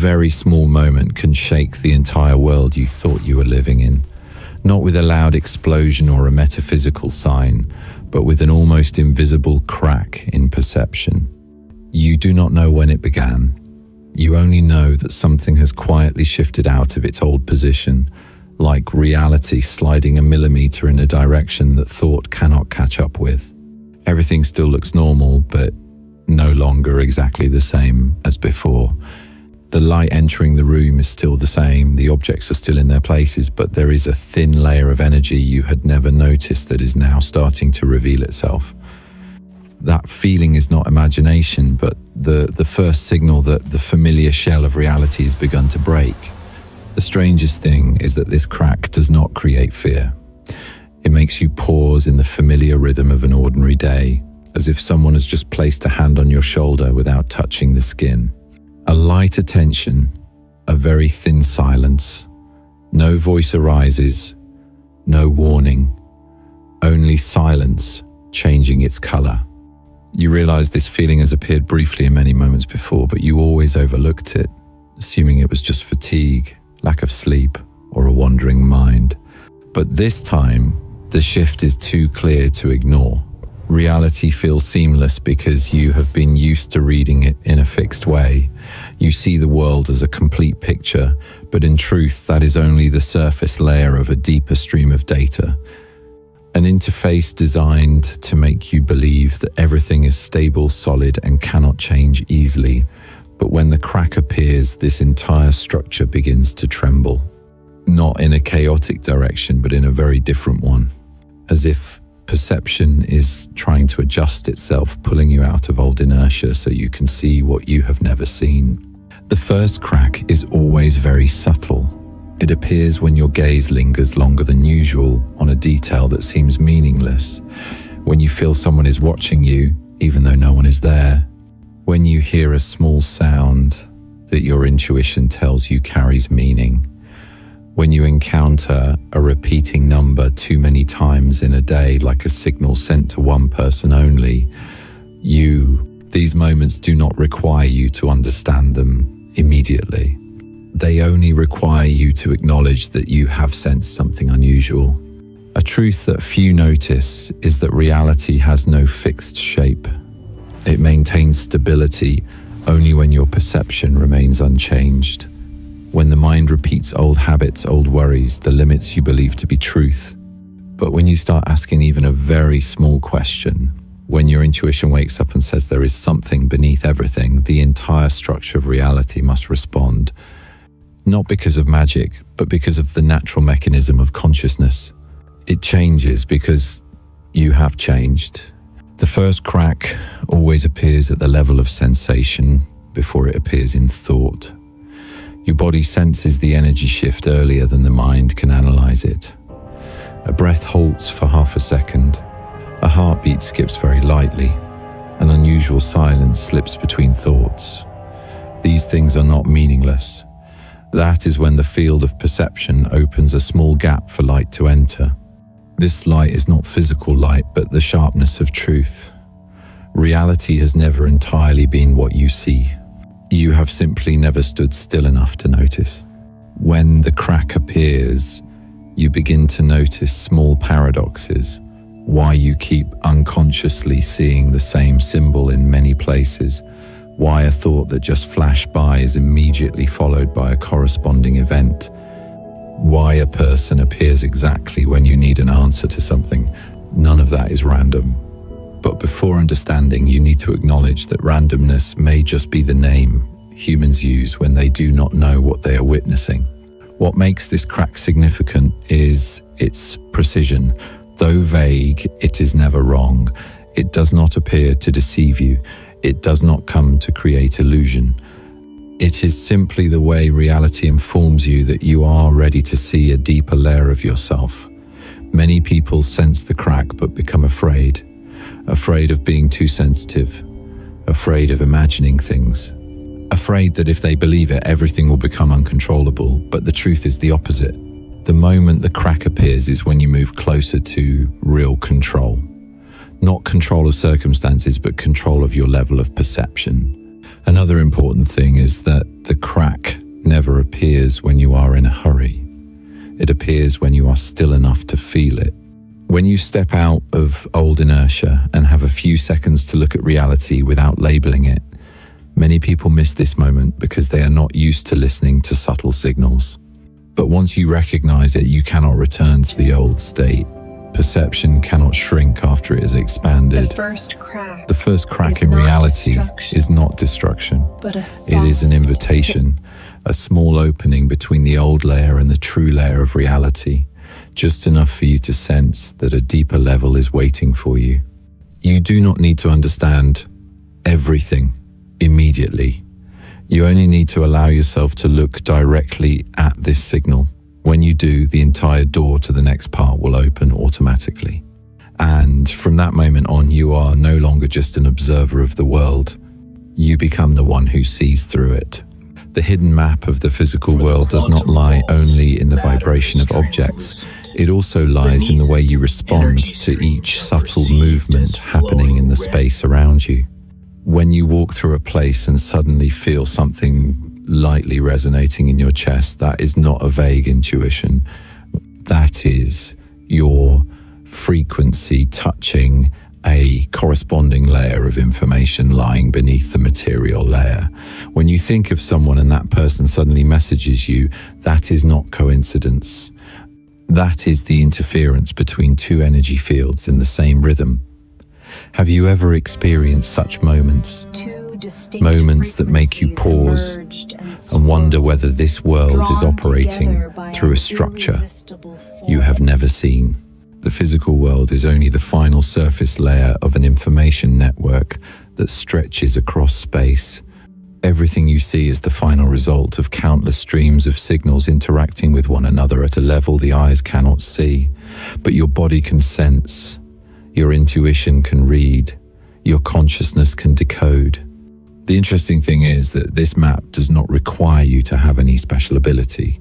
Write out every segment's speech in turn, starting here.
very small moment can shake the entire world you thought you were living in, not with a loud explosion or a metaphysical sign, but with an almost invisible crack in perception. You do not know when it began. You only know that something has quietly shifted out of its old position, like reality sliding a millimeter in a direction that thought cannot catch up with. Everything still looks normal, but no longer exactly the same as before. The light entering the room is still the same, the objects are still in their places, but there is a thin layer of energy you had never noticed that is now starting to reveal itself. That feeling is not imagination, but the first signal that the familiar shell of reality has begun to break. The strangest thing is that this crack does not create fear. It makes you pause in the familiar rhythm of an ordinary day, as if someone has just placed a hand on your shoulder without touching the skin. A light attention, a very thin silence. No voice arises, no warning, only silence changing its color. You realize this feeling has appeared briefly in many moments before, but you always overlooked it, assuming it was just fatigue, lack of sleep, or a wandering mind. But this time, the shift is too clear to ignore. Reality feels seamless because you have been used to reading it in a fixed way. You see the world as a complete picture, but in truth, that is only the surface layer of a deeper stream of data. An interface designed to make you believe that everything is stable, solid, and cannot change easily. But when the crack appears, this entire structure begins to tremble. Not in a chaotic direction, but in a very different one. As if perception is trying to adjust itself, pulling you out of old inertia so you can see what you have never seen. The first crack is always very subtle. It appears when your gaze lingers longer than usual on a detail that seems meaningless. When you feel someone is watching you, even though no one is there. When you hear a small sound that your intuition tells you carries meaning. When you encounter a repeating number too many times in a day, like a signal sent to one person only, these moments do not require you to understand them immediately. They only require you to acknowledge that you have sensed something unusual. A truth that few notice is that reality has no fixed shape. It maintains stability only when your perception remains unchanged. When the mind repeats old habits, old worries, the limits you believe to be truth. But when you start asking even a very small question, when your intuition wakes up and says there is something beneath everything, the entire structure of reality must respond. Not because of magic, but because of the natural mechanism of consciousness. It changes because you have changed. The first crack always appears at the level of sensation before it appears in thought. Your body senses the energy shift earlier than the mind can analyze it. A breath halts for half a second. A heartbeat skips very lightly. An unusual silence slips between thoughts. These things are not meaningless. That is when the field of perception opens a small gap for light to enter. This light is not physical light, but the sharpness of truth. Reality has never entirely been what you see. You have simply never stood still enough to notice. When the crack appears, you begin to notice small paradoxes, why you keep unconsciously seeing the same symbol in many places, why a thought that just flashed by is immediately followed by a corresponding event, why a person appears exactly when you need an answer to something. None of that is random. But before understanding, you need to acknowledge that randomness may just be the name humans use when they do not know what they are witnessing. What makes this crack significant is its precision. Though vague, it is never wrong. It does not appear to deceive you. It does not come to create illusion. It is simply the way reality informs you that you are ready to see a deeper layer of yourself. Many people sense the crack but become afraid. Afraid of being too sensitive, afraid of imagining things, afraid that if they believe it, everything will become uncontrollable. But the truth is the opposite. The moment the crack appears is when you move closer to real control. Not control of circumstances, but control of your level of perception. Another important thing is that the crack never appears when you are in a hurry. It appears when you are still enough to feel it. When you step out of old inertia and have a few seconds to look at reality without labeling it, many people miss this moment because they are not used to listening to subtle signals. But once you recognize it, you cannot return to the old state. Perception cannot shrink after it has expanded. The first crack in reality is not destruction. It is an invitation, a small opening between the old layer and the true layer of reality, just enough for you to sense that a deeper level is waiting for you. You do not need to understand everything immediately. You only need to allow yourself to look directly at this signal. When you do, the entire door to the next part will open automatically. And from that moment on, you are no longer just an observer of the world. You become the one who sees through it. The hidden map of the physical world does not lie only in the vibration of objects. It also lies in the way you respond to each subtle movement happening in the space around you. When you walk through a place and suddenly feel something lightly resonating in your chest, that is not a vague intuition. That is your frequency touching a corresponding layer of information lying beneath the material layer. When you think of someone and that person suddenly messages you, that is not coincidence. That is the interference between two energy fields in the same rhythm. Have you ever experienced such moments? Moments that make you pause and wonder whether this world is operating through a structure you have never seen. The physical world is only the final surface layer of an information network that stretches across space. Everything you see is the final result of countless streams of signals interacting with one another at a level the eyes cannot see, but your body can sense, your intuition can read, your consciousness can decode. The interesting thing is that this map does not require you to have any special ability.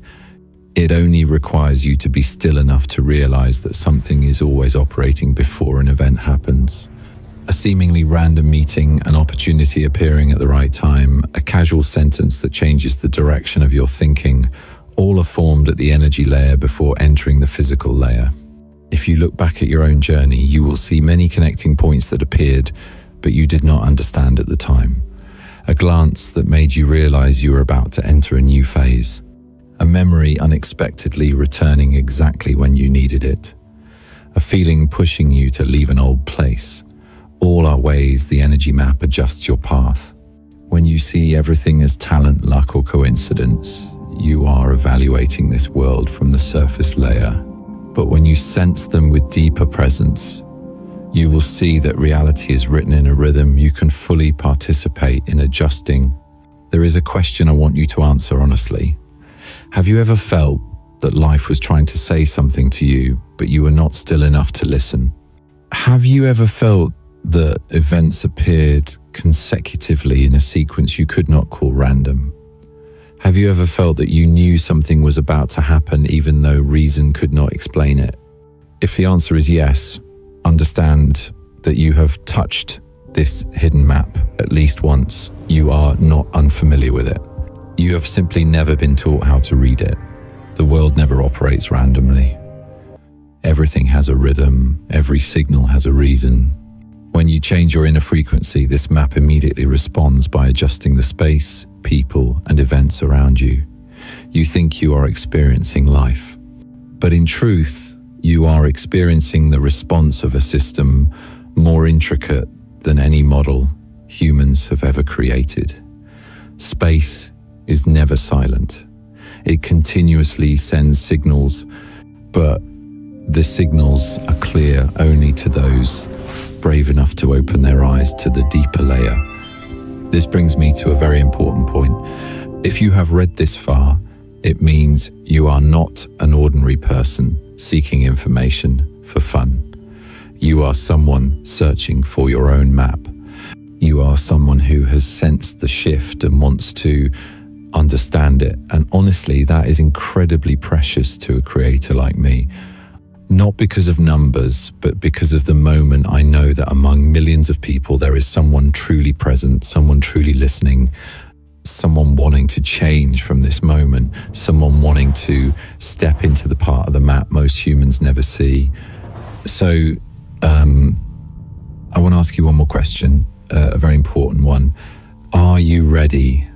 It only requires you to be still enough to realize that something is always operating before an event happens. A seemingly random meeting, an opportunity appearing at the right time, a casual sentence that changes the direction of your thinking, all are formed at the energy layer before entering the physical layer. If you look back at your own journey, you will see many connecting points that appeared, but you did not understand at the time. A glance that made you realize you were about to enter a new phase. A memory unexpectedly returning exactly when you needed it. A feeling pushing you to leave an old place. All are ways the energy map adjusts your path. When you see everything as talent, luck, or coincidence, you are evaluating this world from the surface layer. But when you sense them with deeper presence, you will see that reality is written in a rhythm you can fully participate in adjusting. There is a question I want you to answer honestly. Have you ever felt that life was trying to say something to you, but you were not still enough to listen? Have you ever felt that events appeared consecutively in a sequence you could not call random? Have you ever felt that you knew something was about to happen even though reason could not explain it? If the answer is yes, understand that you have touched this hidden map at least once. You are not unfamiliar with it. You have simply never been taught how to read it. The world never operates randomly. Everything has a rhythm, every signal has a reason. When you change your inner frequency, this map immediately responds by adjusting the space, people, and events around you. You think you are experiencing life, but in truth, you are experiencing the response of a system more intricate than any model humans have ever created. Space is never silent. It continuously sends signals, but the signals are clear only to those brave enough to open their eyes to the deeper layer. This brings me to a very important point. If you have read this far, it means you are not an ordinary person seeking information for fun. You are someone searching for your own map. You are someone who has sensed the shift and wants to understand it. And honestly, that is incredibly precious to a creator like me. Not because of numbers, but because of the moment I know that among millions of people there is someone truly present, someone truly listening, someone wanting to change from this moment, someone wanting to step into the part of the map most humans never see. So I want to ask you one more question, a very important one. Are you ready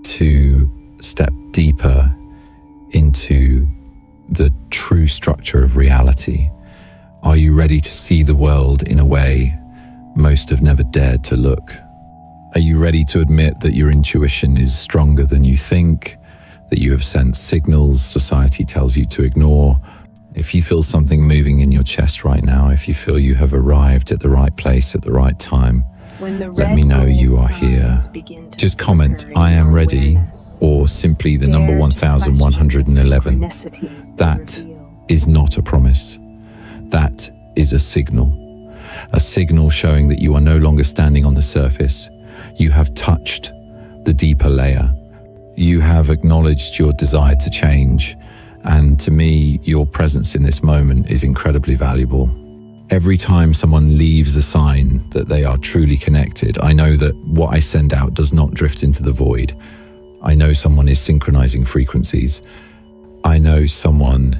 to step deeper into the true structure of reality? Are you ready to see the world in a way most have never dared to look? Are you ready to admit that your intuition is stronger than you think, that you have sensed signals society tells you to ignore? If you feel something moving in your chest right now, if you feel you have arrived at the right place at the right time, let me know you are here. Just comment, I am ready, or simply the number 1111. That is not a promise. That is a signal showing that you are no longer standing on the surface. You have touched the deeper layer. You have acknowledged your desire to change. And to me, your presence in this moment is incredibly valuable. Every time someone leaves a sign that they are truly connected, I know that what I send out does not drift into the void. I know someone is synchronizing frequencies. I know someone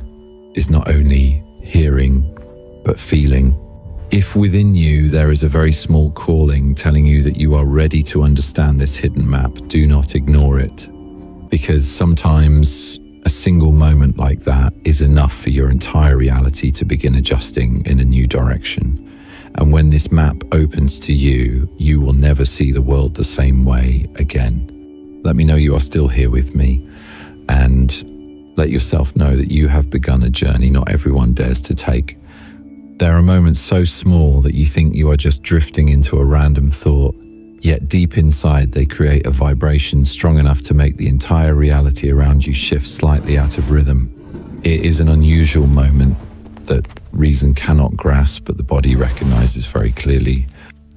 is not only hearing, but feeling. If within you there is a very small calling telling you that you are ready to understand this hidden map, do not ignore it. Because sometimes a single moment like that is enough for your entire reality to begin adjusting in a new direction. And when this map opens to you, you will never see the world the same way again. Let me know you are still here with me, and let yourself know that you have begun a journey not everyone dares to take. There are moments so small that you think you are just drifting into a random thought, yet deep inside they create a vibration strong enough to make the entire reality around you shift slightly out of rhythm. It is an unusual moment that reason cannot grasp, but the body recognizes very clearly.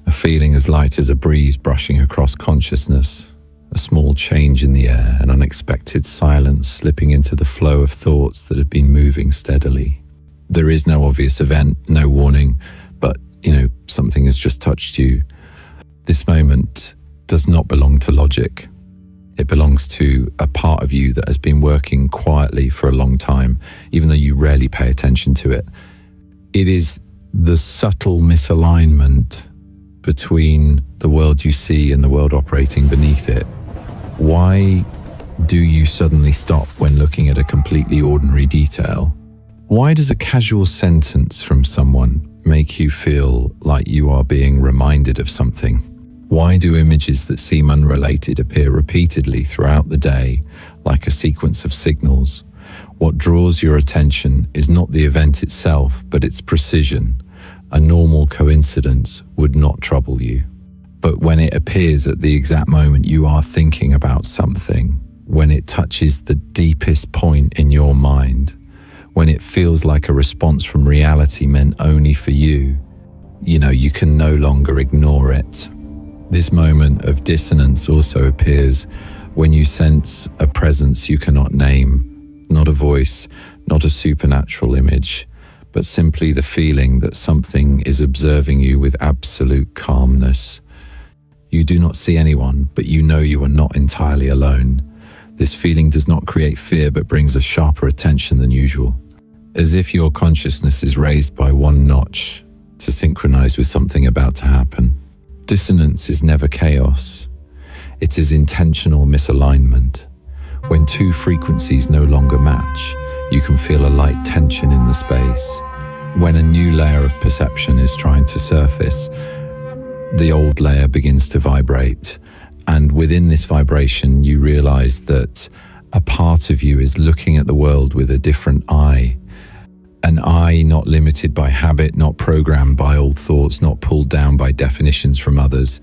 A feeling as light as a breeze brushing across consciousness, a small change in the air, an unexpected silence slipping into the flow of thoughts that have been moving steadily. There is no obvious event, no warning, but, something has just touched you. This moment does not belong to logic. It belongs to a part of you that has been working quietly for a long time, even though you rarely pay attention to it. It is the subtle misalignment between the world you see and the world operating beneath it. Why do you suddenly stop when looking at a completely ordinary detail? Why does a casual sentence from someone make you feel like you are being reminded of something? Why do images that seem unrelated appear repeatedly throughout the day, like a sequence of signals? What draws your attention is not the event itself, but its precision. A normal coincidence would not trouble you. But when it appears at the exact moment you are thinking about something, when it touches the deepest point in your mind, when it feels like a response from reality meant only for you, you can no longer ignore it. This moment of dissonance also appears when you sense a presence you cannot name, not a voice, not a supernatural image, but simply the feeling that something is observing you with absolute calmness. You do not see anyone, but you know you are not entirely alone. This feeling does not create fear, but brings a sharper attention than usual, as if your consciousness is raised by one notch to synchronize with something about to happen. Dissonance is never chaos. It is intentional misalignment. When two frequencies no longer match, you can feel a light tension in the space. When a new layer of perception is trying to surface, the old layer begins to vibrate. And within this vibration, you realize that a part of you is looking at the world with a different eye. An eye not limited by habit, not programmed by old thoughts, not pulled down by definitions from others.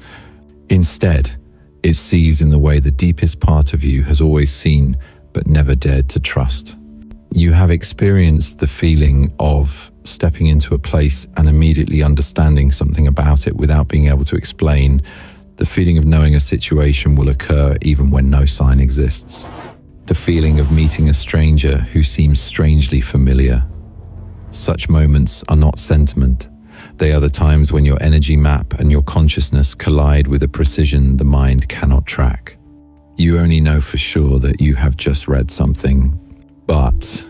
Instead, it sees in the way the deepest part of you has always seen, but never dared to trust. You have experienced the feeling of stepping into a place and immediately understanding something about it without being able to explain. The feeling of knowing a situation will occur even when no sign exists. The feeling of meeting a stranger who seems strangely familiar. Such moments are not sentiment. They are the times when your energy map and your consciousness collide with a precision the mind cannot track. You only know for sure that you have just read something, but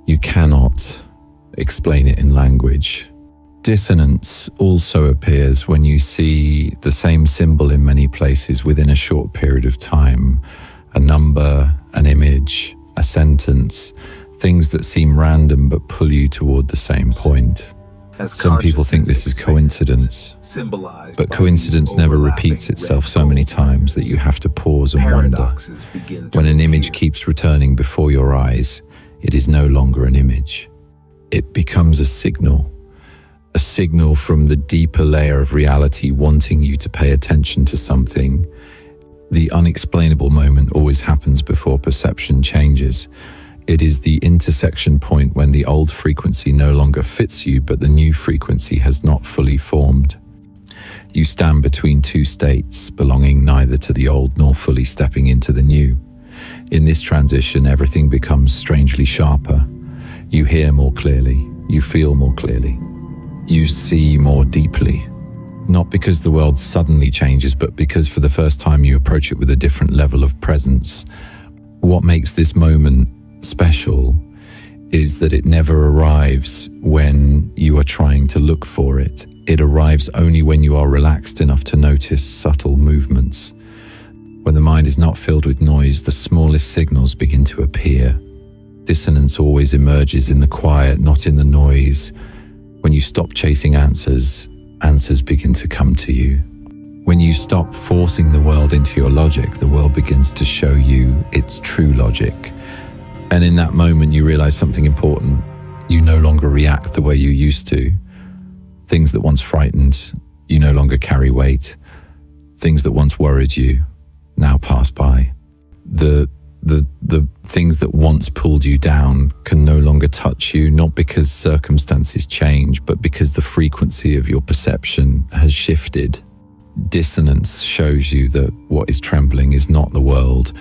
you cannot explain it in language. Dissonance also appears when you see the same symbol in many places within a short period of time. A number, an image, a sentence, things that seem random but pull you toward the same point. Some people think this is coincidence, but coincidence never repeats itself so many times that you have to pause and wonder. When an image keeps returning before your eyes, it is no longer an image. It becomes a signal from the deeper layer of reality wanting you to pay attention to something. The unexplainable moment always happens before perception changes. It is the intersection point when the old frequency no longer fits you, but the new frequency has not fully formed. You stand between two states, belonging neither to the old nor fully stepping into the new. In this transition, everything becomes strangely sharper. You hear more clearly, you feel more clearly, you see more deeply. Not because the world suddenly changes, but because for the first time you approach it with a different level of presence. What makes this moment special is that it never arrives when you are trying to look for it. It arrives only when you are relaxed enough to notice subtle movements. When the mind is not filled with noise, the smallest signals begin to appear. Dissonance always emerges in the quiet, not in the noise. When you stop chasing answers, answers begin to come to you. When you stop forcing the world into your logic, the world begins to show you its true logic. And in that moment, you realize something important. You no longer react the way you used to. Things that once frightened you no longer carry weight. Things that once worried you now pass by. The things that once pulled you down can no longer touch you, not because circumstances change, but because the frequency of your perception has shifted. Dissonance shows you that what is trembling is not the world,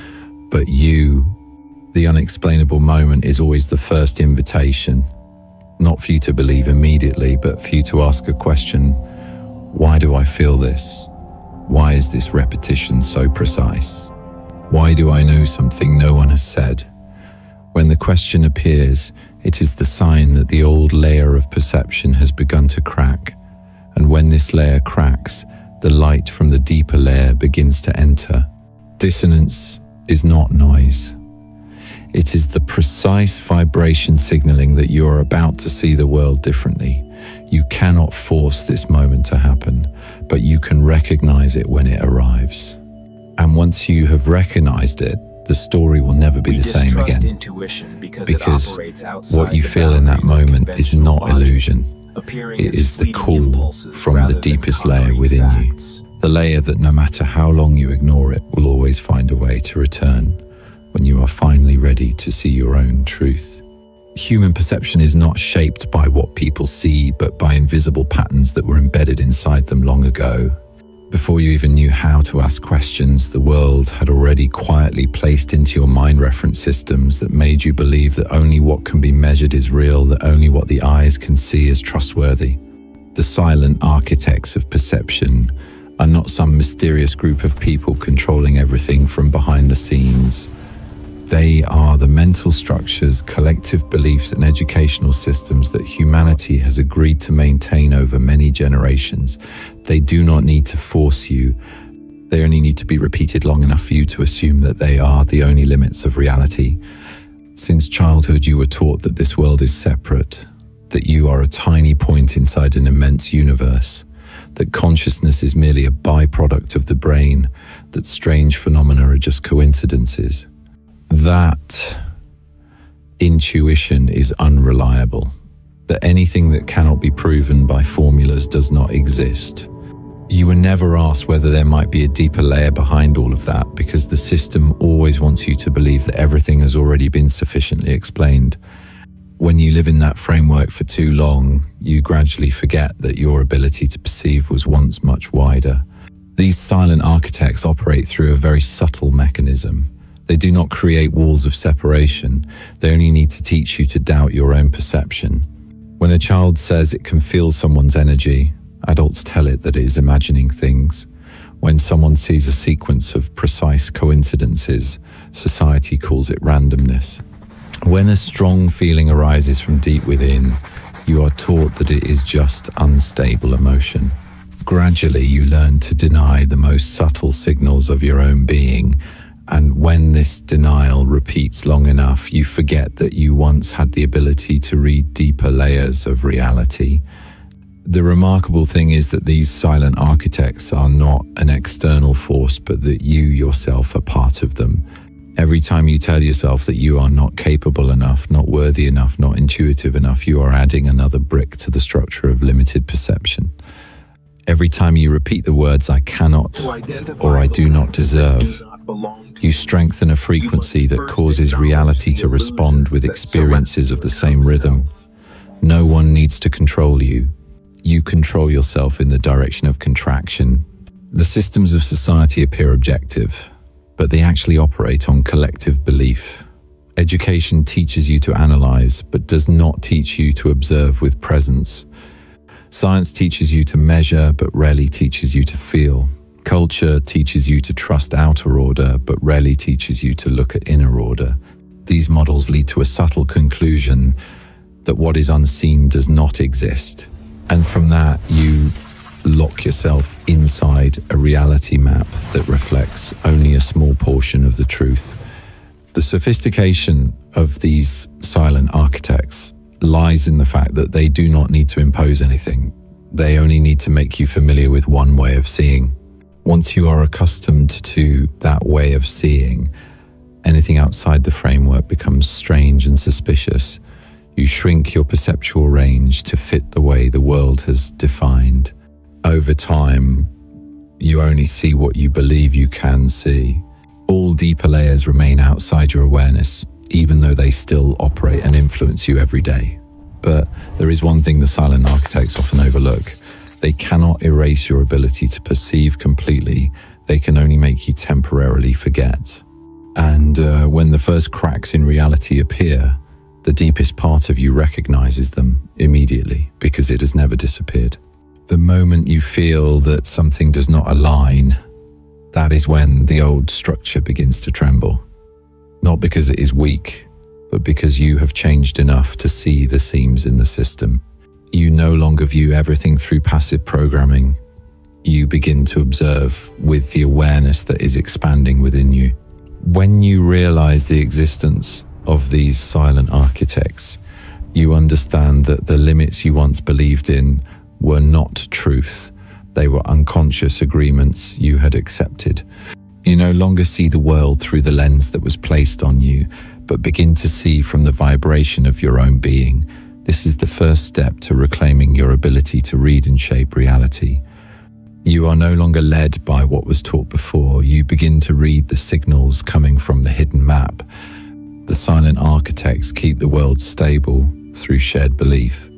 but you. The unexplainable moment is always the first invitation, not for you to believe immediately, but for you to ask a question. Why do I feel this? Why is this repetition so precise? Why do I know something no one has said? When the question appears, it is the sign that the old layer of perception has begun to crack. And when this layer cracks, the light from the deeper layer begins to enter. Dissonance is not noise. It is the precise vibration signaling that you are about to see the world differently. You cannot force this moment to happen, but you can recognize it when it arrives. And once you have recognized it, the story will never be the same again. Because what you feel in that moment is not illusion. It is the call from the deepest layer within you. The layer that no matter how long you ignore it, will always find a way to return when you are finally ready to see your own truth. Human perception is not shaped by what people see, but by invisible patterns that were embedded inside them long ago. Before you even knew how to ask questions, the world had already quietly placed into your mind reference systems that made you believe that only what can be measured is real, that only what the eyes can see is trustworthy. The silent architects of perception are not some mysterious group of people controlling everything from behind the scenes. They are the mental structures, collective beliefs, and educational systems that humanity has agreed to maintain over many generations. They do not need to force you. They only need to be repeated long enough for you to assume that they are the only limits of reality. Since childhood, you were taught that this world is separate, that you are a tiny point inside an immense universe, that consciousness is merely a byproduct of the brain, that strange phenomena are just coincidences. That intuition is unreliable, that anything that cannot be proven by formulas does not exist. You were never asked whether there might be a deeper layer behind all of that, because the system always wants you to believe that everything has already been sufficiently explained. When you live in that framework for too long, you gradually forget that your ability to perceive was once much wider. These silent architects operate through a very subtle mechanism. They do not create walls of separation. They only need to teach you to doubt your own perception. When a child says it can feel someone's energy, adults tell it that it is imagining things. When someone sees a sequence of precise coincidences, society calls it randomness. When a strong feeling arises from deep within, you are taught that it is just unstable emotion. Gradually, you learn to deny the most subtle signals of your own being, and when this denial repeats long enough, you forget that you once had the ability to read deeper layers of reality. The remarkable thing is that these silent architects are not an external force, but that you yourself are part of them. Every time you tell yourself that you are not capable enough, not worthy enough, not intuitive enough, you are adding another brick to the structure of limited perception. Every time you repeat the words "I cannot" or "I do not deserve," you strengthen a frequency that causes reality to respond with experiences of the same rhythm. No one needs to control you. You control yourself in the direction of contraction. The systems of society appear objective, but they actually operate on collective belief. Education teaches you to analyze, but does not teach you to observe with presence. Science teaches you to measure, but rarely teaches you to feel. Culture teaches you to trust outer order, but rarely teaches you to look at inner order. These models lead to a subtle conclusion that what is unseen does not exist. And from that, you lock yourself inside a reality map that reflects only a small portion of the truth. The sophistication of these silent architects lies in the fact that they do not need to impose anything. They only need to make you familiar with one way of seeing. Once you are accustomed to that way of seeing, anything outside the framework becomes strange and suspicious. You shrink your perceptual range to fit the way the world has defined. Over time, you only see what you believe you can see. All deeper layers remain outside your awareness, even though they still operate and influence you every day. But there is one thing the silent architects often overlook. They cannot erase your ability to perceive completely. They can only make you temporarily forget. And when the first cracks in reality appear, the deepest part of you recognizes them immediately because it has never disappeared. The moment you feel that something does not align, that is when the old structure begins to tremble. Not because it is weak, but because you have changed enough to see the seams in the system. You no longer view everything through passive programming. You begin to observe with the awareness that is expanding within you. When you realize the existence of these silent architects, you understand that the limits you once believed in were not truth. They were unconscious agreements you had accepted. You no longer see the world through the lens that was placed on you, but begin to see from the vibration of your own being. This is the first step to reclaiming your ability to read and shape reality. You are no longer led by what was taught before. You begin to read the signals coming from the hidden map. The silent architects keep the world stable through shared belief.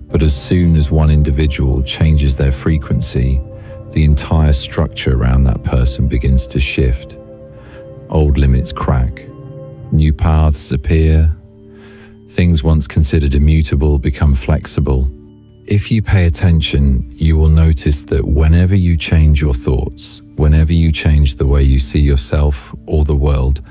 But as soon as one individual changes their frequency, the entire structure around that person begins to shift. Old limits crack. New paths appear. Things once considered immutable become flexible. If you pay attention, you will notice that whenever you change your thoughts, whenever you change the way you see yourself or the world,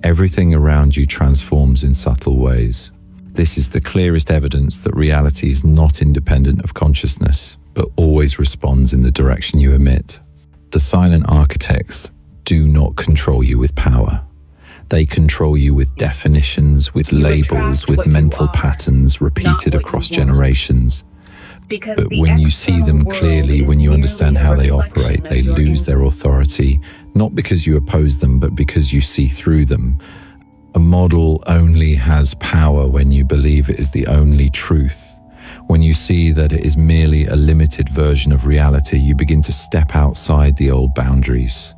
everything around you transforms in subtle ways. This is the clearest evidence that reality is not independent of consciousness, but always responds in the direction you emit. The silent architects do not control you with power. They control you with definitions, with labels, with mental patterns repeated across generations. But when you see them clearly, when you understand how they operate, they lose their authority, not because you oppose them, but because you see through them. A model only has power when you believe it is the only truth. When you see that it is merely a limited version of reality, you begin to step outside the old boundaries.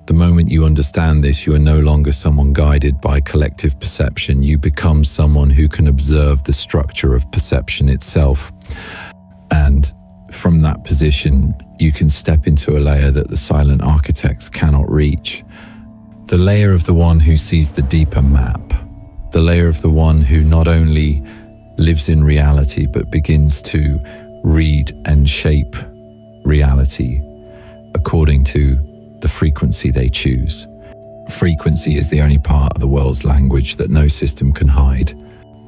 The moment you understand this, you are no longer someone guided by collective perception. You become someone who can observe the structure of perception itself. And from that position, you can step into a layer that the silent architects cannot reach. The layer of the one who sees the deeper map. The layer of the one who not only lives in reality but begins to read and shape reality according to the frequency they choose. Frequency is the only part of the world's language that no system can hide.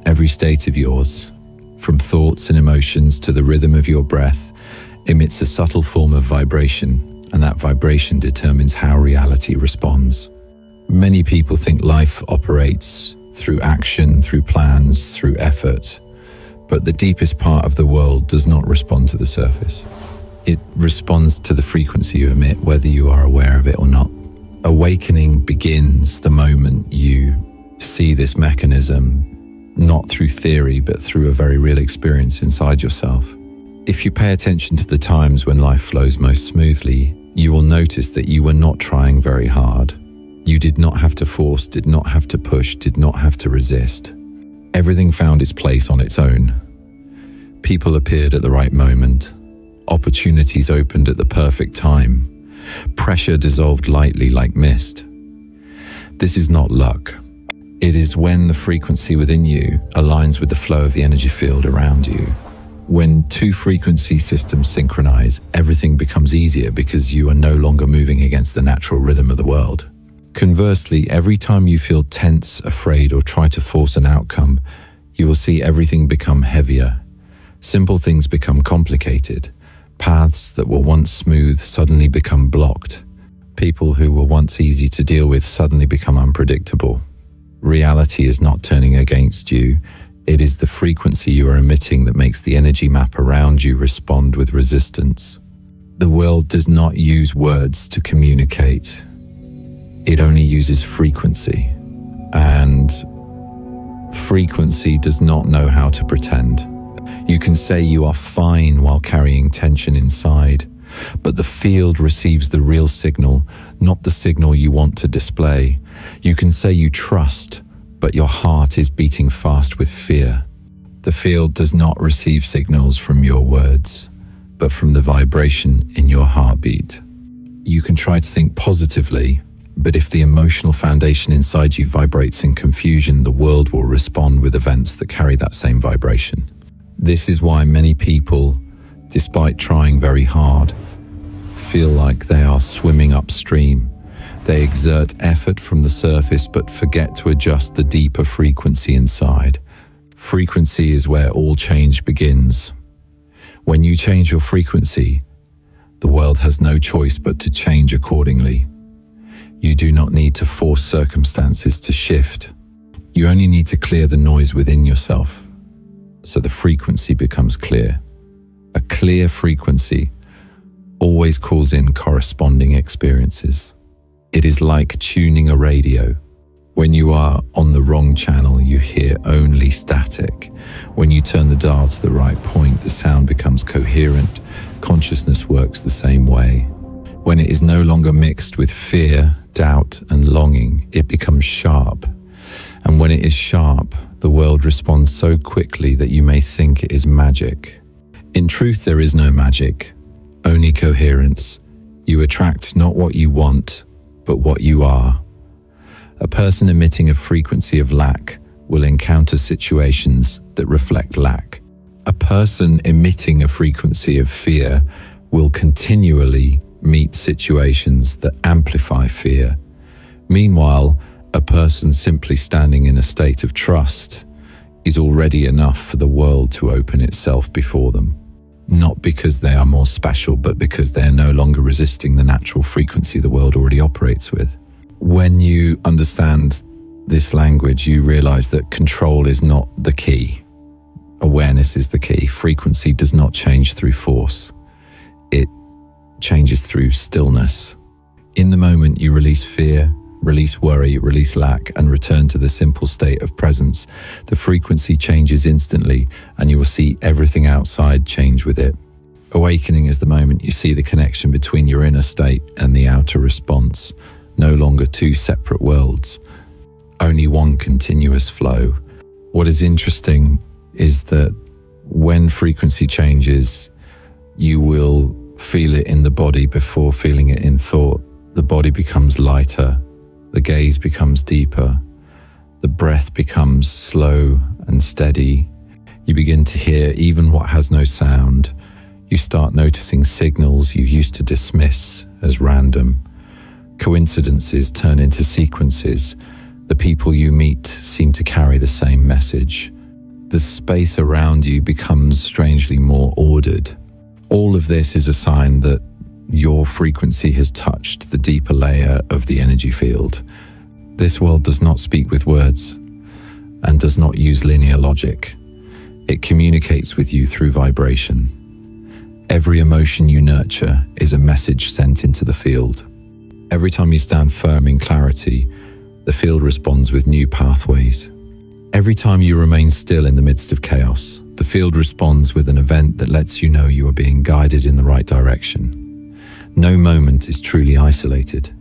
Every state of yours, from thoughts and emotions to the rhythm of your breath, emits a subtle form of vibration, and that vibration determines how reality responds. Many people think life operates through action, through plans, through effort, but the deepest part of the world does not respond to the surface. It responds to the frequency you emit, whether you are aware of it or not. Awakening begins the moment you see this mechanism, not through theory, but through a very real experience inside yourself. If you pay attention to the times when life flows most smoothly, you will notice that you were not trying very hard. You did not have to force, did not have to push, did not have to resist. Everything found its place on its own. People appeared at the right moment. Opportunities opened at the perfect time. Pressure dissolved lightly like mist. This is not luck. It is when the frequency within you aligns with the flow of the energy field around you. When two frequency systems synchronize, everything becomes easier because you are no longer moving against the natural rhythm of the world. Conversely, every time you feel tense, afraid, or try to force an outcome, you will see everything become heavier. Simple things become complicated. Paths that were once smooth suddenly become blocked. People who were once easy to deal with suddenly become unpredictable. Reality is not turning against you. It is the frequency you are emitting that makes the energy map around you respond with resistance. The world does not use words to communicate. It only uses frequency. And frequency does not know how to pretend. You can say you are fine while carrying tension inside, but the field receives the real signal, not the signal you want to display. You can say you trust, but your heart is beating fast with fear. The field does not receive signals from your words, but from the vibration in your heartbeat. You can try to think positively, but if the emotional foundation inside you vibrates in confusion, the world will respond with events that carry that same vibration. This is why many people, despite trying very hard, feel like they are swimming upstream. They exert effort from the surface but forget to adjust the deeper frequency inside. Frequency is where all change begins. When you change your frequency, the world has no choice but to change accordingly. You do not need to force circumstances to shift. You only need to clear the noise within yourself, so the frequency becomes clear. A clear frequency always calls in corresponding experiences. It is like tuning a radio. When you are on the wrong channel, you hear only static. When you turn the dial to the right point, the sound becomes coherent. Consciousness works the same way. When it is no longer mixed with fear, doubt, and longing, it becomes sharp. And when it is sharp, the world responds so quickly that you may think it is magic. In truth, there is no magic, only coherence. You attract not what you want, but what you are. A person emitting a frequency of lack will encounter situations that reflect lack. A person emitting a frequency of fear will continually meet situations that amplify fear. Meanwhile, a person simply standing in a state of trust is already enough for the world to open itself before them. Not because they are more special, but because they are no longer resisting the natural frequency the world already operates with. When you understand this language, you realize that control is not the key. Awareness is the key. Frequency does not change through force. It changes through stillness. In the moment you release fear, release worry, release lack, and return to the simple state of presence, the frequency changes instantly, and you will see everything outside change with it. Awakening is the moment you see the connection between your inner state and the outer response. No longer two separate worlds, only one continuous flow. What is interesting is that when frequency changes, you will feel it in the body before feeling it in thought. The body becomes lighter. The gaze becomes deeper. The breath becomes slow and steady. You begin to hear even what has no sound. You start noticing signals you used to dismiss as random. Coincidences turn into sequences. The people you meet seem to carry the same message. The space around you becomes strangely more ordered. All of this is a sign that your frequency has touched the deeper layer of the energy field. This world does not speak with words and does not use linear logic. It communicates with you through vibration. Every emotion you nurture is a message sent into the field. Every time you stand firm in clarity, the field responds with new pathways. Every time you remain still in the midst of chaos, the field responds with an event that lets you know you are being guided in the right direction. No moment is truly isolated.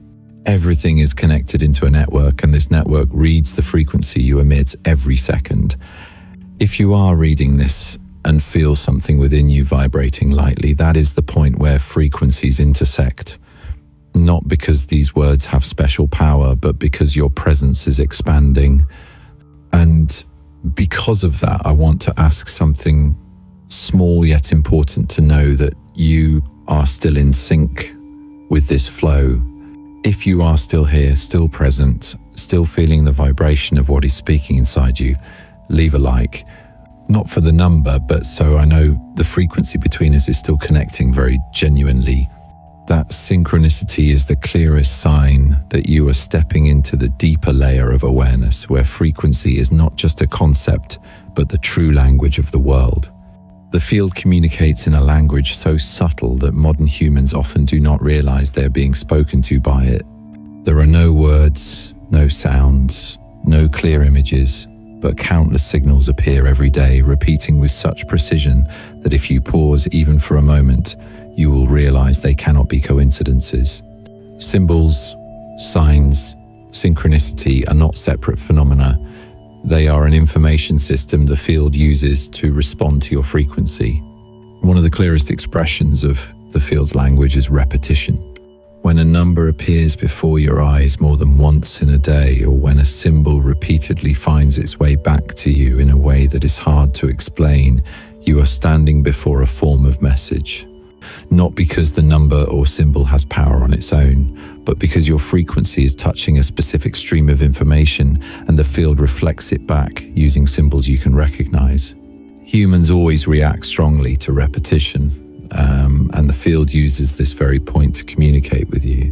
Everything is connected into a network, and this network reads the frequency you emit every second. If you are reading this and feel something within you vibrating lightly, that is the point where frequencies intersect. Not because these words have special power, but because your presence is expanding. And because of that, I want to ask something small yet important to know, that you are still in sync with this flow. If you are still here, still present, still feeling the vibration of what is speaking inside you, leave a like. Not for the number, but so I know the frequency between us is still connecting very genuinely. That synchronicity is the clearest sign that you are stepping into the deeper layer of awareness, where frequency is not just a concept, but the true language of the world. The field communicates in a language so subtle that modern humans often do not realize they are being spoken to by it. There are no words, no sounds, no clear images, but countless signals appear every day, repeating with such precision that if you pause even for a moment, you will realize they cannot be coincidences. Symbols, signs, synchronicity are not separate phenomena. They are an information system the field uses to respond to your frequency. One of the clearest expressions of the field's language is repetition. When a number appears before your eyes more than once in a day, or when a symbol repeatedly finds its way back to you in a way that is hard to explain, you are standing before a form of message. Not because the number or symbol has power on its own, but because your frequency is touching a specific stream of information and the field reflects it back using symbols you can recognize. Humans always react strongly to repetition, and the field uses this very point to communicate with you.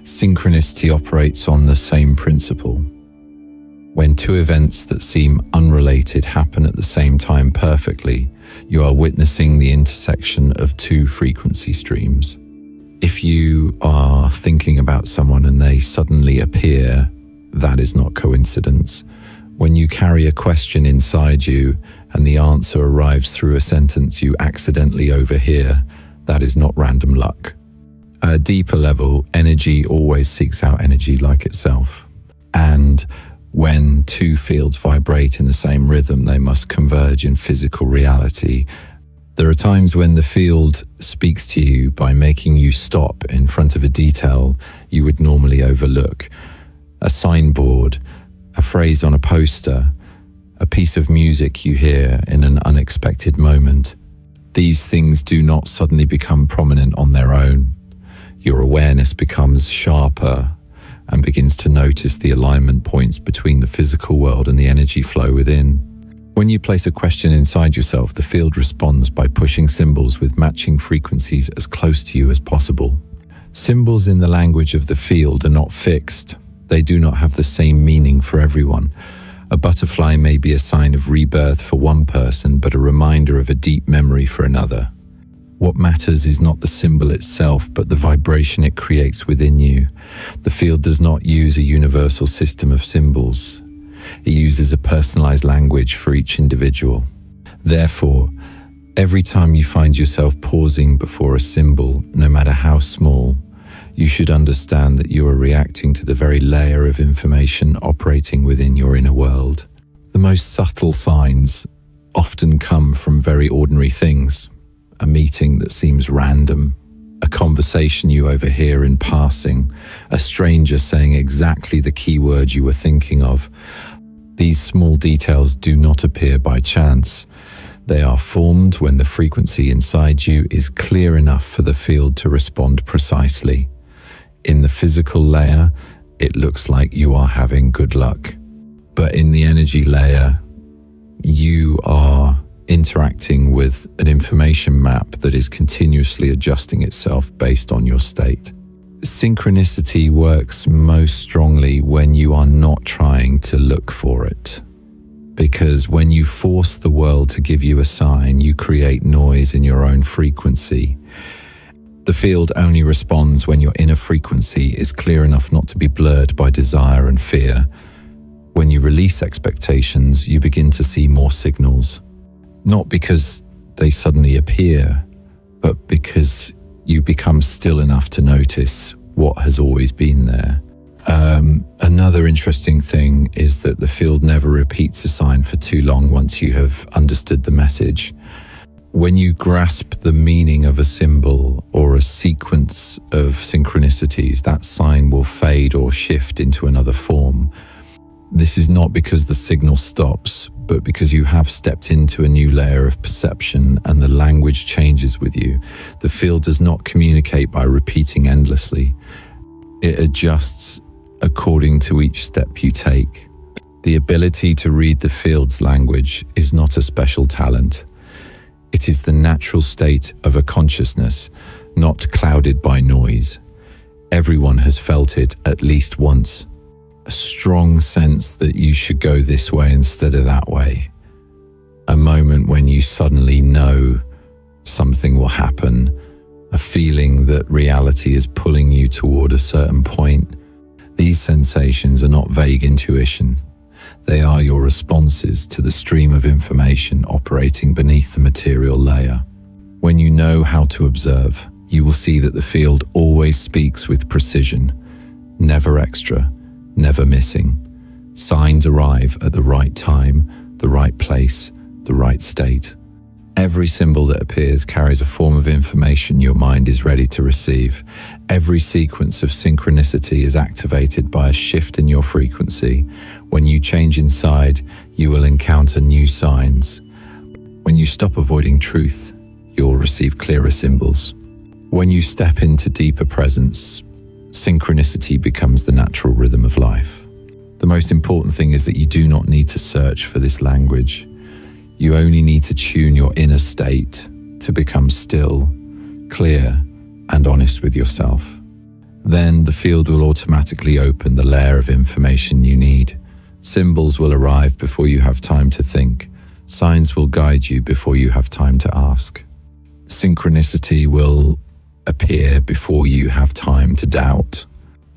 Synchronicity operates on the same principle. When two events that seem unrelated happen at the same time perfectly, you are witnessing the intersection of two frequency streams. If you are thinking about someone and they suddenly appear, that is not coincidence. When you carry a question inside you and the answer arrives through a sentence you accidentally overhear, that is not random luck. At a deeper level, energy always seeks out energy like itself. And when two fields vibrate in the same rhythm, they must converge in physical reality. There are times when the field speaks to you by making you stop in front of a detail you would normally overlook. A signboard, a phrase on a poster, a piece of music you hear in an unexpected moment. These things do not suddenly become prominent on their own. Your awareness becomes sharper and begins to notice the alignment points between the physical world and the energy flow within. When you place a question inside yourself, the field responds by pushing symbols with matching frequencies as close to you as possible. Symbols in the language of the field are not fixed. They do not have the same meaning for everyone. A butterfly may be a sign of rebirth for one person, but a reminder of a deep memory for another. What matters is not the symbol itself, but the vibration it creates within you. The field does not use a universal system of symbols. It uses a personalized language for each individual. Therefore, every time you find yourself pausing before a symbol, no matter how small, you should understand that you are reacting to the very layer of information operating within your inner world. The most subtle signs often come from very ordinary things. A meeting that seems random, a conversation you overhear in passing, a stranger saying exactly the key word you were thinking of. These small details do not appear by chance. They are formed when the frequency inside you is clear enough for the field to respond precisely. In the physical layer, it looks like you are having good luck. But in the energy layer, you are interacting with an information map that is continuously adjusting itself based on your state. Synchronicity works most strongly when you are not trying to look for it. Because when you force the world to give you a sign, you create noise in your own frequency. The field only responds when your inner frequency is clear enough not to be blurred by desire and fear. When you release expectations, you begin to see more signals. Not because they suddenly appear, but because you become still enough to notice what has always been there. Another interesting thing is that the field never repeats a sign for too long once you have understood the message. When you grasp the meaning of a symbol or a sequence of synchronicities, that sign will fade or shift into another form. This is not because the signal stops, but because you have stepped into a new layer of perception and the language changes with you. The field does not communicate by repeating endlessly. It adjusts according to each step you take. The ability to read the field's language is not a special talent. It is the natural state of a consciousness, not clouded by noise. Everyone has felt it at least once. A strong sense that you should go this way instead of that way. A moment when you suddenly know something will happen. A feeling that reality is pulling you toward a certain point. These sensations are not vague intuition. They are your responses to the stream of information operating beneath the material layer. When you know how to observe, you will see that the field always speaks with precision, never extra, never missing. Signs arrive at the right time, the right place, the right state. Every symbol that appears carries a form of information your mind is ready to receive. Every sequence of synchronicity is activated by a shift in your frequency. When you change inside, you will encounter new signs. When you stop avoiding truth, you'll receive clearer symbols. When you step into deeper presence, synchronicity becomes the natural rhythm of life. The most important thing is that you do not need to search for this language. You only need to tune your inner state to become still, clear, and honest with yourself. Then the field will automatically open the layer of information you need. Symbols will arrive before you have time to think. Signs will guide you before you have time to ask. Synchronicity will appear before you have time to doubt.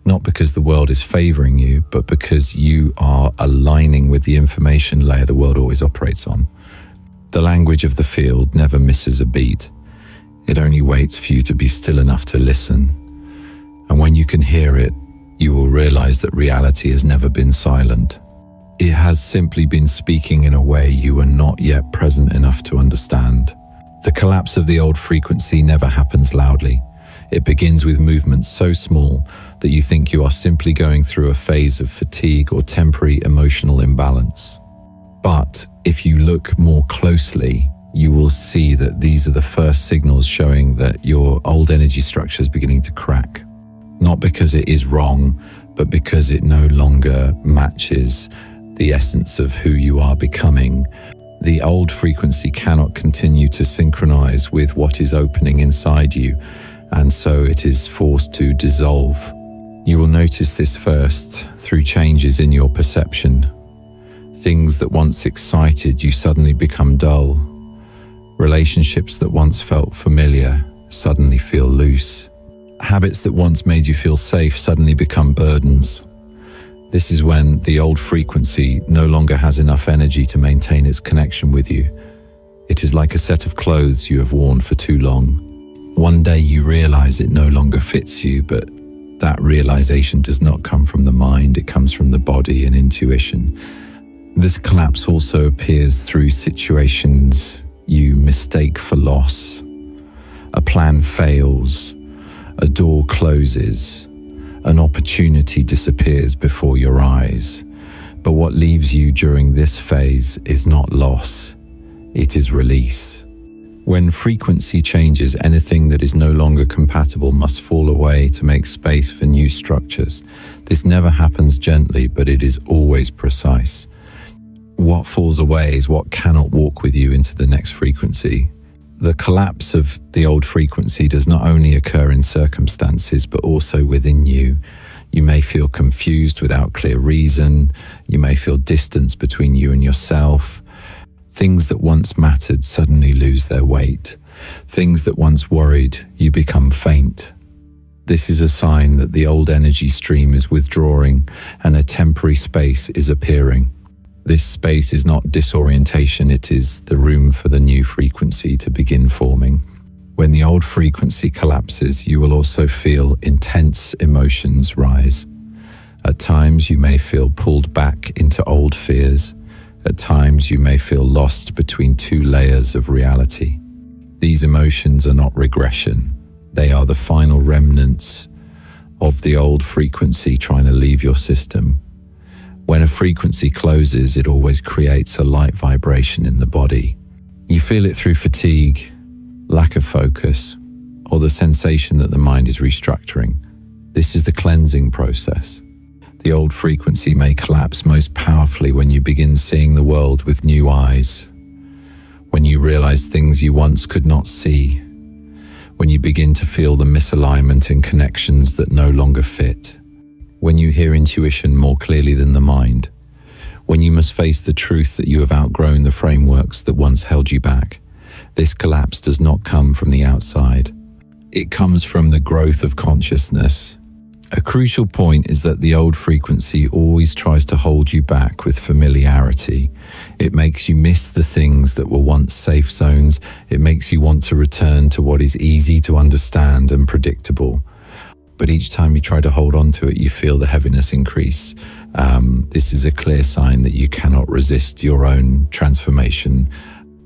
Not because the world is favoring you, but because you are aligning with the information layer the world always operates on. The language of the field never misses a beat. It only waits for you to be still enough to listen. And when you can hear it, you will realize that reality has never been silent. It has simply been speaking in a way you are not yet present enough to understand. The collapse of the old frequency never happens loudly. It begins with movements so small that you think you are simply going through a phase of fatigue or temporary emotional imbalance. But if you look more closely, you will see that these are the first signals showing that your old energy structure is beginning to crack. Not because it is wrong, but because it no longer matches the essence of who you are becoming. The old frequency cannot continue to synchronize with what is opening inside you, and so it is forced to dissolve. You will notice this first through changes in your perception. Things that once excited you suddenly become dull. Relationships that once felt familiar suddenly feel loose. Habits that once made you feel safe suddenly become burdens. This is when the old frequency no longer has enough energy to maintain its connection with you. It is like a set of clothes you have worn for too long. One day you realize it no longer fits you, but that realization does not come from the mind, it comes from the body and intuition. This collapse also appears through situations you mistake for loss. A plan fails, a door closes, an opportunity disappears before your eyes. But what leaves you during this phase is not loss, it is release. When frequency changes, anything that is no longer compatible must fall away to make space for new structures. This never happens gently, but it is always precise. What falls away is what cannot walk with you into the next frequency. The collapse of the old frequency does not only occur in circumstances, but also within you. You may feel confused without clear reason. You may feel distance between you and yourself. Things that once mattered suddenly lose their weight. Things that once worried, you become faint. This is a sign that the old energy stream is withdrawing and a temporary space is appearing. This space is not disorientation, it is the room for the new frequency to begin forming. When the old frequency collapses, you will also feel intense emotions rise. At times, you may feel pulled back into old fears. At times, you may feel lost between two layers of reality. These emotions are not regression. They are the final remnants of the old frequency trying to leave your system. When a frequency closes, it always creates a light vibration in the body. You feel it through fatigue, lack of focus, or the sensation that the mind is restructuring. This is the cleansing process. The old frequency may collapse most powerfully when you begin seeing the world with new eyes, when you realize things you once could not see, when you begin to feel the misalignment in connections that no longer fit, when you hear intuition more clearly than the mind, when you must face the truth that you have outgrown the frameworks that once held you back. This collapse does not come from the outside. It comes from the growth of consciousness. A crucial point is that the old frequency always tries to hold you back with familiarity. It makes you miss the things that were once safe zones. It makes you want to return to what is easy to understand and predictable. But each time you try to hold on to it, you feel the heaviness increase. This is a clear sign that you cannot resist your own transformation.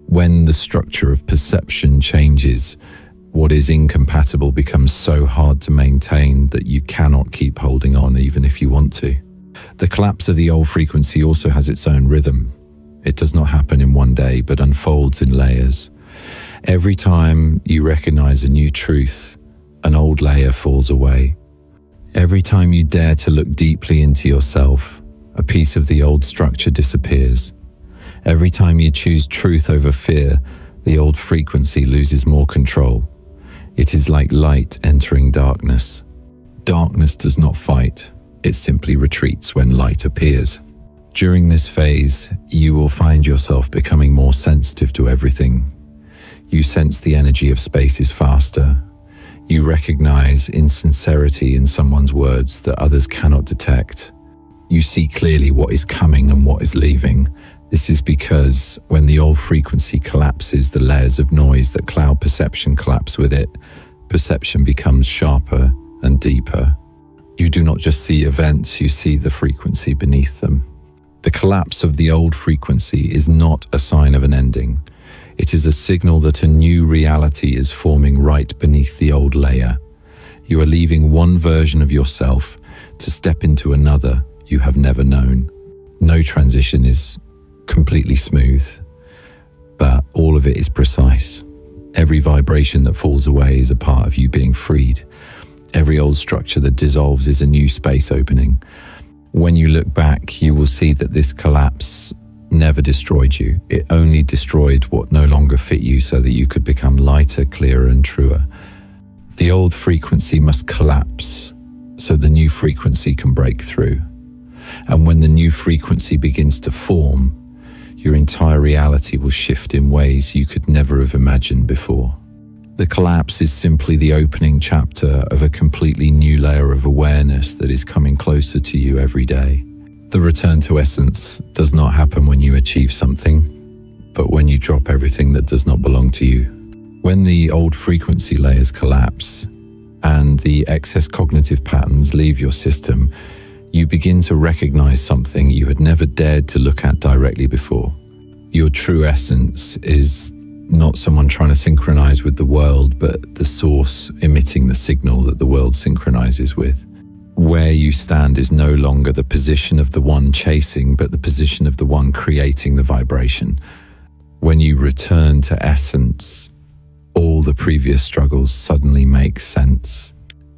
When the structure of perception changes, what is incompatible becomes so hard to maintain that you cannot keep holding on even if you want to. The collapse of the old frequency also has its own rhythm. It does not happen in one day, but unfolds in layers. Every time you recognize a new truth, an old layer falls away. Every time you dare to look deeply into yourself, a piece of the old structure disappears. Every time you choose truth over fear, the old frequency loses more control. It is like light entering darkness. Darkness does not fight, it simply retreats when light appears. During this phase, you will find yourself becoming more sensitive to everything. You sense the energy of spaces faster. You recognize insincerity in someone's words that others cannot detect. You see clearly what is coming and what is leaving. This is because when the old frequency collapses, the layers of noise that cloud perception collapse with it. Perception becomes sharper and deeper. You do not just see events, you see the frequency beneath them. The collapse of the old frequency is not a sign of an ending. It is a signal that a new reality is forming right beneath the old layer. You are leaving one version of yourself to step into another you have never known. No transition is completely smooth, but all of it is precise. Every vibration that falls away is a part of you being freed. Every old structure that dissolves is a new space opening. When you look back, you will see that this collapse never destroyed you. It only destroyed what no longer fit you so that you could become lighter, clearer, and truer. The old frequency must collapse so the new frequency can break through. And when the new frequency begins to form, your entire reality will shift in ways you could never have imagined before. The collapse is simply the opening chapter of a completely new layer of awareness that is coming closer to you every day. The return to essence does not happen when you achieve something, but when you drop everything that does not belong to you. When the old frequency layers collapse and the excess cognitive patterns leave your system, you begin to recognize something you had never dared to look at directly before. Your true essence is not someone trying to synchronize with the world, but the source emitting the signal that the world synchronizes with. Where you stand is no longer the position of the one chasing, but the position of the one creating the vibration. When you return to essence, all the previous struggles suddenly make sense.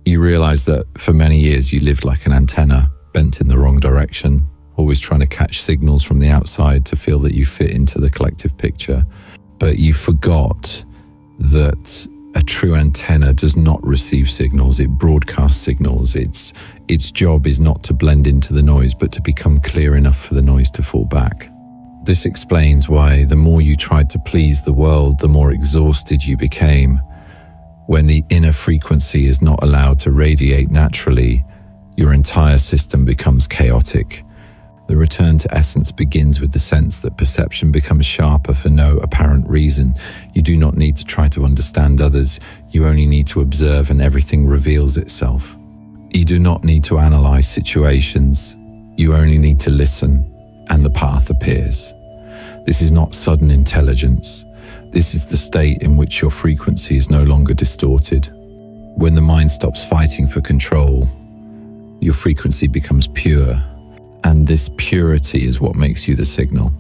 You realize that for many years you lived like an antenna, bent in the wrong direction, always trying to catch signals from the outside to feel that you fit into the collective picture. But you forgot that a true antenna does not receive signals, it broadcasts signals. Its job is not to blend into the noise, but to become clear enough for the noise to fall back. This explains why the more you tried to please the world, the more exhausted you became. When the inner frequency is not allowed to radiate naturally, your entire system becomes chaotic. The return to essence begins with the sense that perception becomes sharper for no apparent reason. You do not need to try to understand others, you only need to observe and everything reveals itself. You do not need to analyze situations, you only need to listen, and the path appears. This is not sudden intelligence. This is the state in which your frequency is no longer distorted. When the mind stops fighting for control, your frequency becomes pure, and this purity is what makes you the signal.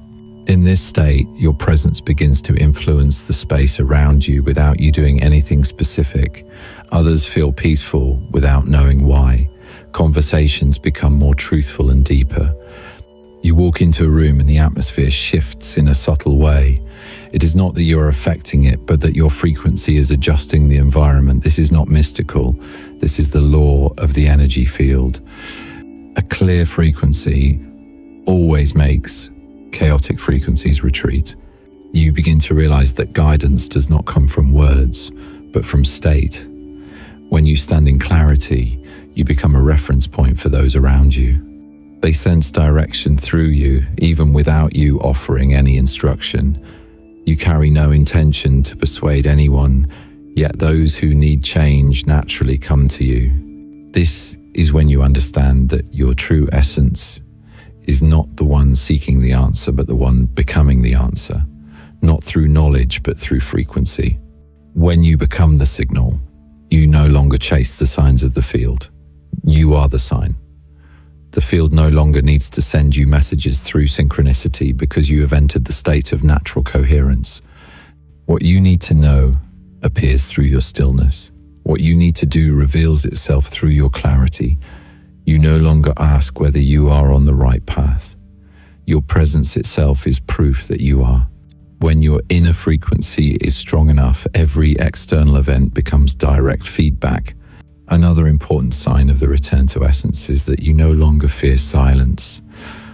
In this state, your presence begins to influence the space around you without you doing anything specific. Others feel peaceful without knowing why. Conversations become more truthful and deeper. You walk into a room and the atmosphere shifts in a subtle way. It is not that you are affecting it, but that your frequency is adjusting the environment. This is not mystical. This is the law of the energy field. A clear frequency always makes chaotic frequencies retreat. You begin to realize that guidance does not come from words, but from state. When you stand in clarity, you become a reference point for those around you. They sense direction through you, even without you offering any instruction. You carry no intention to persuade anyone, yet those who need change naturally come to you. This is when you understand that your true essence is not the one seeking the answer, but the one becoming the answer, not through knowledge, but through frequency. When you become the signal, you no longer chase the signs of the field. You are the sign. The field no longer needs to send you messages through synchronicity because you have entered the state of natural coherence. What you need to know appears through your stillness. What you need to do reveals itself through your clarity. You no longer ask whether you are on the right path. Your presence itself is proof that you are. When your inner frequency is strong enough, every external event becomes direct feedback. Another important sign of the return to essence is that you no longer fear silence.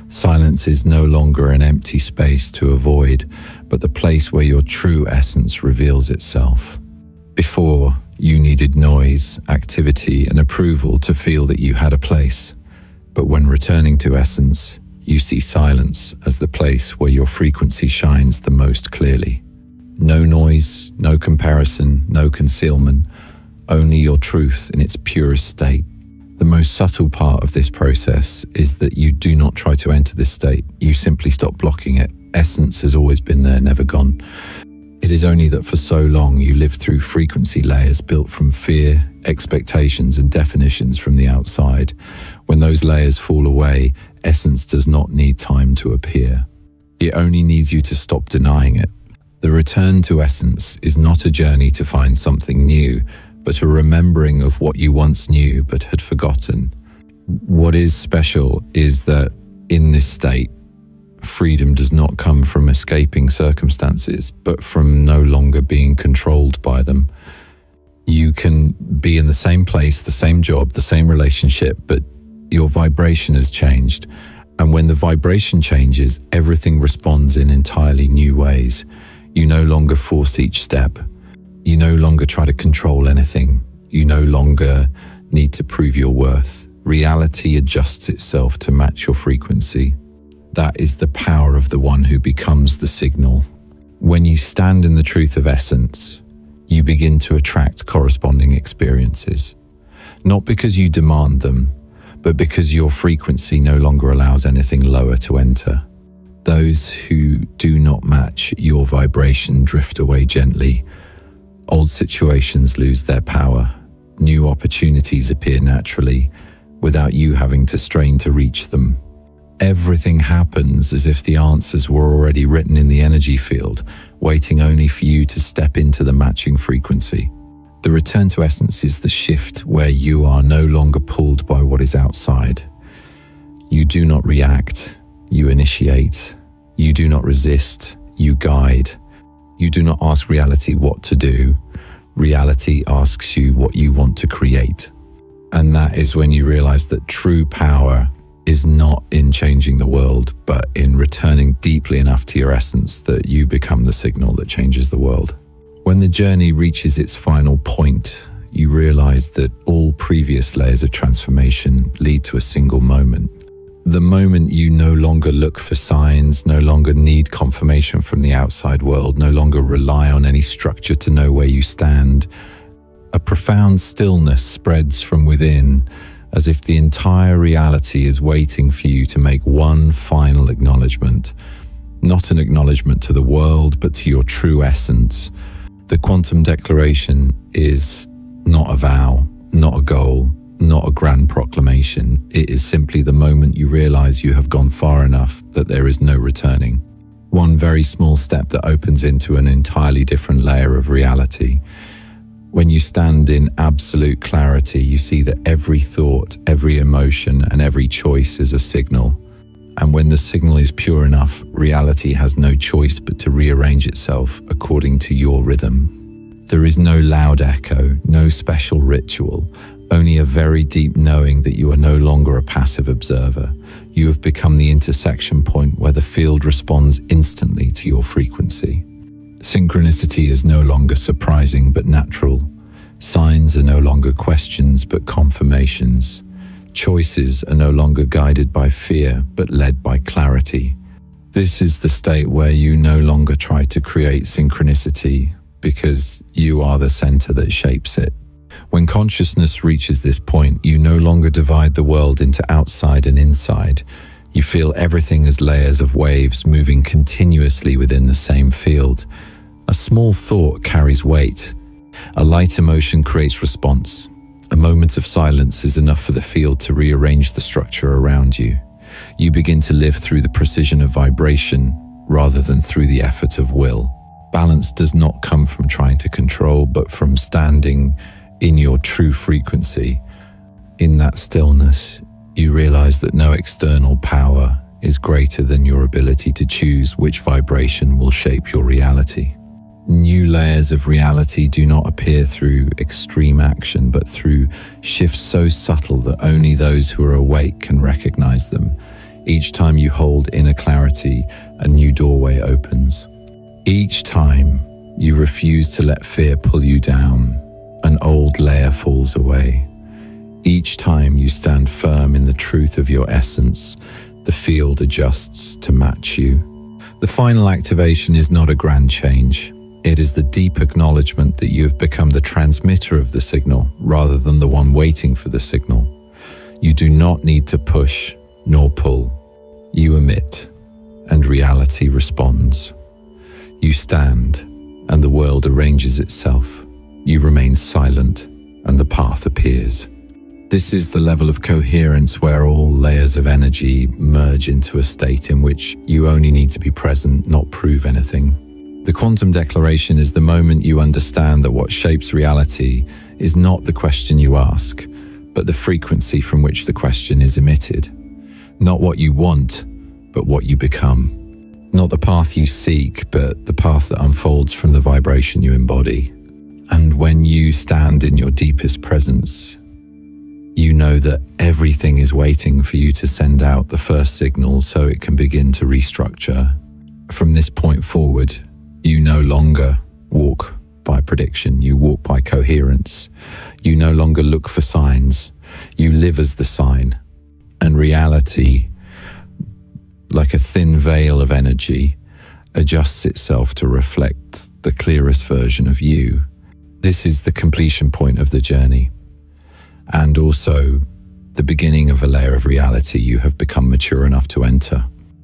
Silence is no longer an empty space to avoid, but the place where your true essence reveals itself. Before, you needed noise, activity, and approval to feel that you had a place. But when returning to essence, you see silence as the place where your frequency shines the most clearly. No noise, no comparison, no concealment, only your truth in its purest state. The most subtle part of this process is that you do not try to enter this state. You simply stop blocking it. Essence has always been there, never gone. It is only that for so long you lived through frequency layers built from fear, expectations, and definitions from the outside. When those layers fall away, essence does not need time to appear. It only needs you to stop denying it. The return to essence is not a journey to find something new, but a remembering of what you once knew but had forgotten. What is special is that in this state, freedom does not come from escaping circumstances, but from no longer being controlled by them. You can be in the same place, the same job, the same relationship, but your vibration has changed. And when the vibration changes, everything responds in entirely new ways. You no longer force each step. You no longer try to control anything. You no longer need to prove your worth. Reality adjusts itself to match your frequency. That is the power of the one who becomes the signal. When you stand in the truth of essence, you begin to attract corresponding experiences. Not because you demand them, but because your frequency no longer allows anything lower to enter. Those who do not match your vibration drift away gently. Old situations lose their power. New opportunities appear naturally, without you having to strain to reach them. Everything happens as if the answers were already written in the energy field, waiting only for you to step into the matching frequency. The return to essence is the shift where you are no longer pulled by what is outside. You do not react, you initiate. You do not resist, you guide. You do not ask reality what to do. Reality asks you what you want to create. And that is when you realize that true power is not in changing the world, but in returning deeply enough to your essence that you become the signal that changes the world. When the journey reaches its final point, you realize that all previous layers of transformation lead to a single moment. The moment you no longer look for signs, no longer need confirmation from the outside world, no longer rely on any structure to know where you stand. A profound stillness spreads from within, as if the entire reality is waiting for you to make one final acknowledgement. Not an acknowledgement to the world, but to your true essence. The quantum declaration is not a vow, not a goal, not a grand proclamation. It is simply the moment you realize you have gone far enough that there is no returning. One very small step that opens into an entirely different layer of reality. When you stand in absolute clarity, you see that every thought, every emotion, and every choice is a signal. And when the signal is pure enough, reality has no choice but to rearrange itself according to your rhythm. There is no loud echo, no special ritual, only a very deep knowing that you are no longer a passive observer. You have become the intersection point where the field responds instantly to your frequency. Synchronicity is no longer surprising but natural. Signs are no longer questions but confirmations. Choices are no longer guided by fear but led by clarity. This is the state where you no longer try to create synchronicity because you are the center that shapes it. When consciousness reaches this point, you no longer divide the world into outside and inside. You feel everything as layers of waves moving continuously within the same field. A small thought carries weight. A light emotion creates response. A moment of silence is enough for the field to rearrange the structure around you. You begin to live through the precision of vibration rather than through the effort of will. Balance does not come from trying to control, but from standing in your true frequency. In that stillness, you realize that no external power is greater than your ability to choose which vibration will shape your reality. New layers of reality do not appear through extreme action, but through shifts so subtle that only those who are awake can recognize them. Each time you hold inner clarity, a new doorway opens. Each time you refuse to let fear pull you down, an old layer falls away. Each time you stand firm in the truth of your essence, the field adjusts to match you. The final activation is not a grand change. It is the deep acknowledgement that you have become the transmitter of the signal rather than the one waiting for the signal. You do not need to push nor pull. You emit, and reality responds. You stand, and the world arranges itself. You remain silent, and the path appears. This is the level of coherence where all layers of energy merge into a state in which you only need to be present, not prove anything. The quantum declaration is the moment you understand that what shapes reality is not the question you ask, but the frequency from which the question is emitted. Not what you want, but what you become. Not the path you seek, but the path that unfolds from the vibration you embody. And when you stand in your deepest presence, you know that everything is waiting for you to send out the first signal so it can begin to restructure. From this point forward, you no longer walk by prediction, you walk by coherence. You no longer look for signs, you live as the sign. And reality, like a thin veil of energy, adjusts itself to reflect the clearest version of you. This is the completion point of the journey, and also the beginning of a layer of reality you have become mature enough to enter.